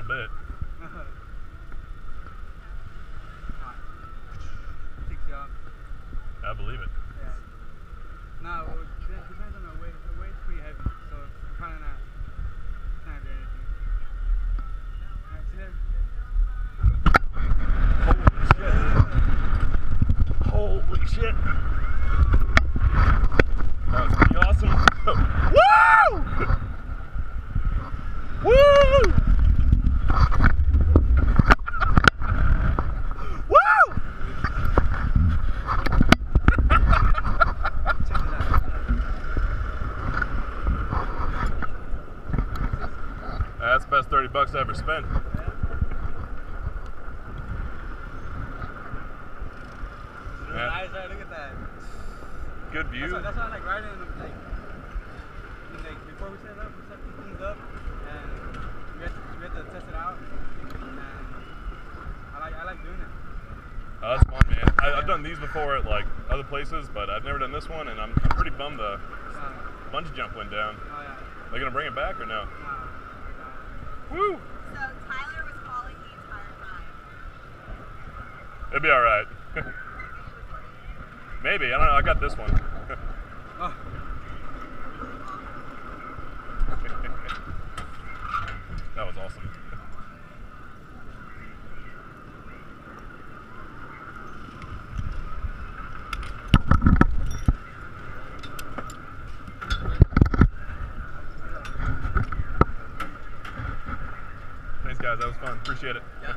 bit. I believe it. Yeah. No, it depends on the weight. The weight's pretty heavy, so we're probably not doing anything. Alright, see there? Holy shit! That was pretty awesome. Woo! Woo! That's the best $30 I ever spent. Nice, right? Look at that. Good view. That's why I like riding them. Like before we set things up, and we have to test it out. And I like doing it. Oh, that's fun, man. I've done these before at like other places, but I've never done this one, and I'm pretty bummed the bungee jump went down. Oh yeah. Are they gonna bring it back or no? No. Woo! So Tyler was calling the entire time. It'll be all right. Maybe, I don't know. I got this one. Oh. That was awesome. Thanks, guys. That was fun. Appreciate it. Yeah.